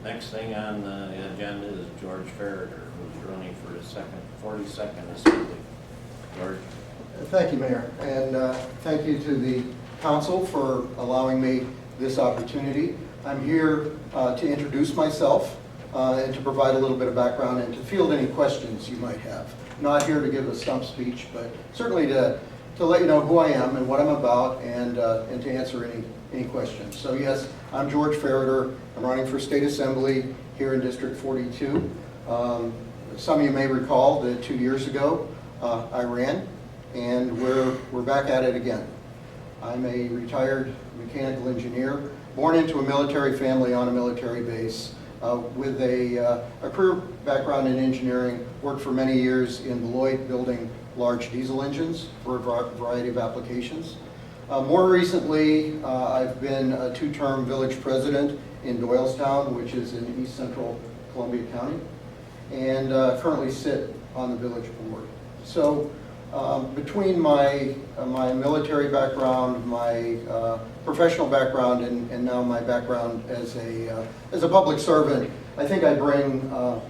Next thing on the agenda is George Ferreter, who's running for his 42nd Assembly. George? Thank you, Mayor, and thank you to the council for allowing me this opportunity. I'm here to introduce myself and to provide a little bit of background and to field any questions you might have. Not here to give a stump speech, but certainly to let you know who I am and what I'm about, and to answer any questions. So yes, I'm George Ferreter. I'm running for State Assembly here in District 42. Some of you may recall that 2 years ago I ran, and we're back at it again. I'm a retired mechanical engineer, born into a military family on a military base, with a career background in engineering, worked for many years in Beloit building large diesel engines for a variety of applications. More recently, I've been a two-term village president in Doylestown, which is in east central Columbia County, and currently sit on the village board. So between my military background, my professional background, and now my background as a public servant, I think I bring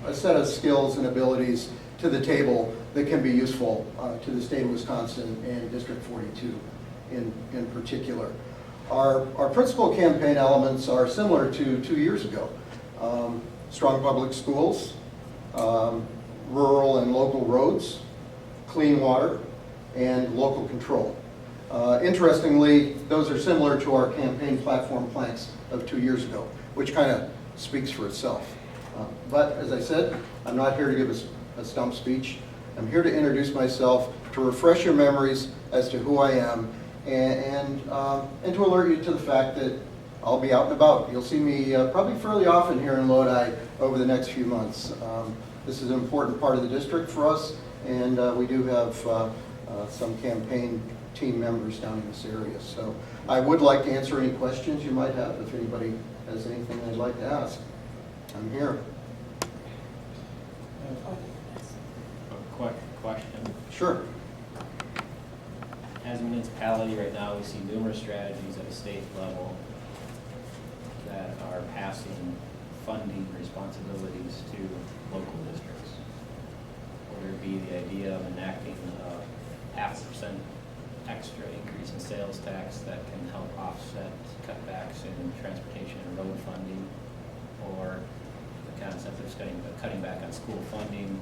a set of skills and abilities to the table that can be useful to the state of Wisconsin and District 42 in particular. Our principal campaign elements are similar to 2 years ago. Strong public schools, rural and local roads, clean water, and local control. Interestingly, those are similar to our campaign platform planks of 2 years ago, which kind of speaks for itself. But as I said, I'm not here to give a stump speech. I'm here to introduce myself, to refresh your memories as to who I am, and to alert you to the fact that I'll be out and about. You'll see me probably fairly often here in Lodi over the next few months. This is an important part of the district for us, and we do have some campaign team members down in this area. So I would like to answer any questions you might have. If anybody has anything they'd like to ask, I'm here. A quick question. Sure. As a municipality right now, we see numerous strategies at a state level that are passing funding responsibilities to local districts. Whether it be the idea of enacting a 0.5% extra increase in sales tax that can help offset cutbacks in transportation and road funding, or the concept of cutting back on school funding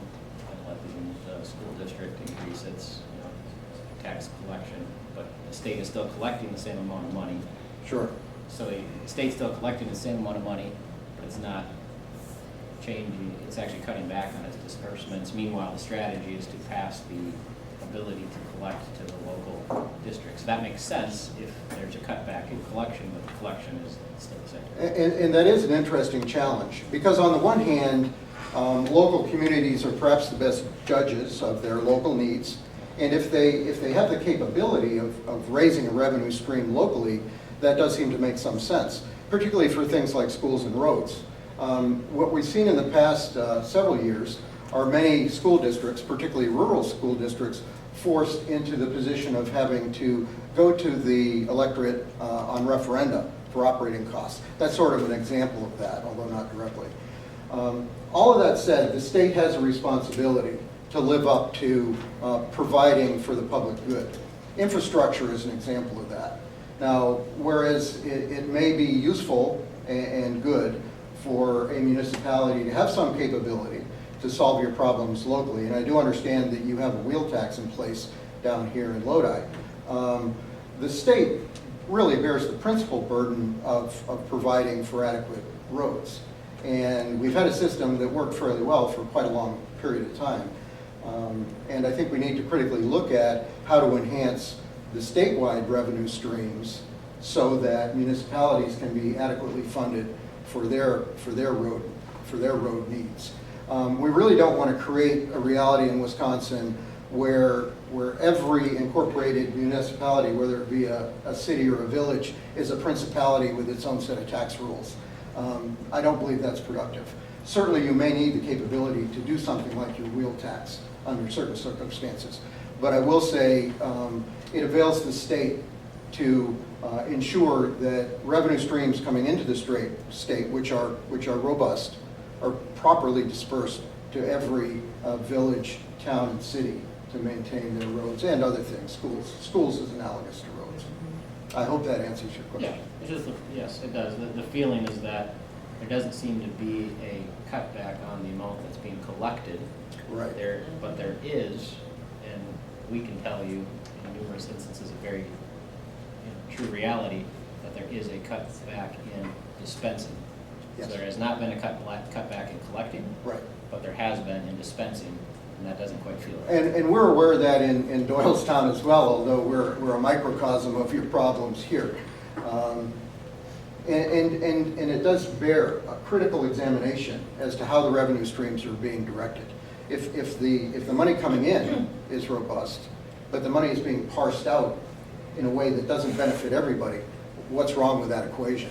and letting the school district increase its tax collection, but the state is still collecting the same amount of money. Sure. So the state's still collecting the same amount of money, but it's not changing, it's actually cutting back on its disbursements. Meanwhile, the strategy is to pass the ability to collect to the local districts. That makes sense if there's a cutback in collection, but the collection is still the same. And that is an interesting challenge, because on the one hand, local communities are perhaps the best judges of their local needs, and if they have the capability of raising a revenue stream locally, that does seem to make some sense, particularly for things like schools and roads. What we've seen in the past several years are many school districts, particularly rural school districts, forced into the position of having to go to the electorate on referenda for operating costs. That's sort of an example of that, although not directly. All of that said, the state has a responsibility to live up to providing for the public good. Infrastructure is an example of that. Now, whereas it may be useful and good for a municipality to have some capability to solve your problems locally, and I do understand that you have a wheel tax in place down here in Lodi, the state really bears the principal burden of providing for adequate roads. And we've had a system that worked fairly well for quite a long period of time. And I think we need to critically look at how to enhance the statewide revenue streams so that municipalities can be adequately funded for their road needs. We really don't want to create a reality in Wisconsin where every incorporated municipality, whether it be a city or a village, is a principality with its own set of tax rules. I don't believe that's productive. Certainly you may need the capability to do something like your wheel tax under certain circumstances. But I will say it avails the state to ensure that revenue streams coming into the state, which are robust, are properly dispersed to every village, town, and city to maintain their roads and other things. Schools is analogous to roads. I hope that answers your question. Yeah, it's just, yes, it does. The feeling is that there doesn't seem to be a cutback on the amount that's being collected. Right. But there is, and we can tell you in numerous instances of very true reality, that there is a cutback in dispensing. Yes. So there has not been a cutback in collecting, Right. but there has been in dispensing, and that doesn't quite feel right. And we're aware of that in Doylestown as well, although we're a microcosm of your problems here. And it does bear a critical examination as to how the revenue streams are being directed. If the money coming in is robust, but the money is being parsed out in a way that doesn't benefit everybody, what's wrong with that equation?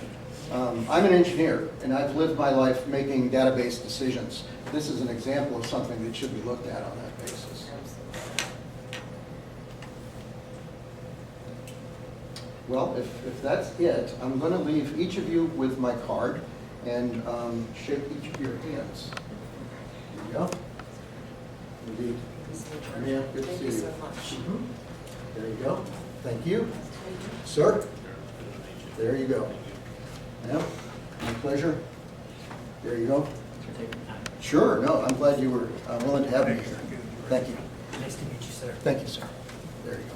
I'm an engineer, and I've lived my life making database decisions. This is an example of something that should be looked at on that basis. Well, if that's it, I'm going to leave each of you with my card and shake each of your hands. There you go. Indeed. Yeah, good to Thank see you you. so much. There you go. Thank you. Sir, there you go. Yeah, my pleasure. There you go. For taking the time. Sure, no, I'm glad you were willing to have me here. Thank you. Nice to meet you, sir. Thank you, sir. There you go.